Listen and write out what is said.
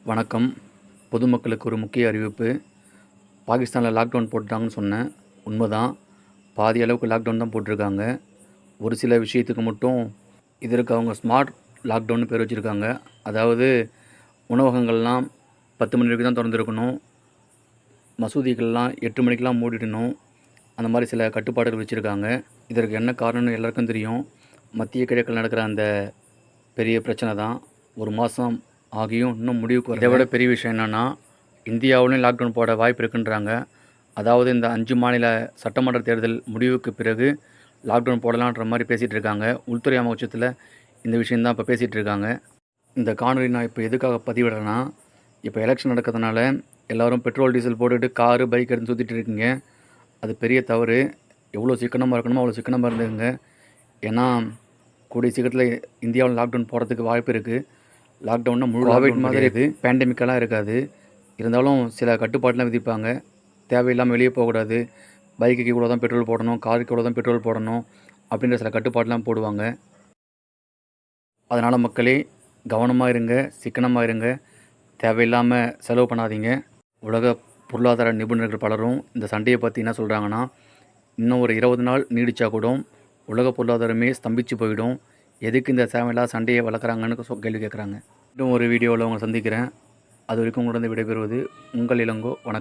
வணக்கம். பொதுமக்களுக்கு ஒரு முக்கிய அறிவிப்பு. பாகிஸ்தானில் லாக்டவுன் போட்டுட்டாங்கன்னு சொன்னேன். உண்மைதான். பாதி அளவுக்கு லாக்டவுன் தான் போட்டிருக்காங்க. ஒரு சில விஷயத்துக்கு மட்டும் இதற்கு அவங்க ஸ்மார்ட் லாக்டவுன்னு பேர் வச்சுருக்காங்க. அதாவது உணவகங்கள்லாம் 10 மணி வரைக்கும் தான் திறந்துருக்கணும். மசூதிகள்லாம் 8 மணிக்கெலாம் மூடிடணும். அந்த மாதிரி சில கட்டுப்பாடுகள் வச்சுருக்காங்க. இதற்கு என்ன காரணம்னு எல்லாருக்கும் தெரியும். மத்திய கிழக்கில் நடக்கிற அந்த பெரிய பிரச்சனை தான். ஒரு மாதம் ஆகியும் இன்னும் முடிவுக்கு வரல. இதை விட பெரிய விஷயம் என்னென்னா, இந்தியாவிலையும் லாக்டவுன் போட வாய்ப்பு இருக்குன்றாங்க. அதாவது இந்த 5 மாநில சட்டமன்ற தேர்தல் முடிவுக்கு பிறகு லாக்டவுன் போடலான்ற மாதிரி பேசிகிட்டு இருக்காங்க. உள்துறை அமைச்சகத்தில் இந்த விஷயந்தான் இப்போ பேசிகிட்டு இருக்காங்க. இந்த காணொலி நான் இப்போ எதுக்காக பதிவிடுறேன்னா, இப்போ எலெக்ஷன் நடக்கிறதுனால எல்லோரும் பெட்ரோல் டீசல் போட்டுட்டு காரு பைக் எடுத்து சுற்றிட்டு இருக்கீங்க. அது பெரிய தவறு. எவ்வளோ சிக்கனமாக இருக்கணுமோ அவ்வளோ சிக்கனமாக இருந்துங்க. ஏன்னா கூடிய சீக்கிரத்தில் இந்தியாவில் லாக்டவுன் போடுறதுக்கு வாய்ப்பு இருக்குது. லாக்டவுன்னா முழு கோவிட் மாதிரி இது பேண்டமிக்கெல்லாம் இருக்காது. இருந்தாலும் சில கட்டுப்பாடெலாம் விதிப்பாங்க. தேவையில்லாமல் வெளியே போகக்கூடாது. பைக்குக்கு இவ்வளோ தான் பெட்ரோல் போடணும், காருக்கு இவ்வளோ தான் பெட்ரோல் போடணும் அப்படின்ற சில கட்டுப்பாடெலாம் போடுவாங்க. அதனால் மக்களே கவனமாக இருங்க, சிக்கனமாக இருங்க, தேவையில்லாமல் செலவு பண்ணாதீங்க. உலக பொருளாதார நிபுணர்கள் பலரும் இந்த சண்டையை பற்றி என்ன சொல்கிறாங்கன்னா, இன்னும் ஒரு 20 நாள் நீடித்தா கூட உலக பொருளாதாரமே ஸ்தம்பித்து போயிடும். எதுக்கு இந்த தேவையில்லாத சண்டையை வளர்க்குறாங்கன்னு கேள்வி கேட்குறாங்க. இன்னும் ஒரு வீடியோவில் உங்களை சந்திக்கிறேன். அது வரைக்கும் உங்களிடம் விடைபெறுவது உங்கள் இளங்கோ. வணக்கம்.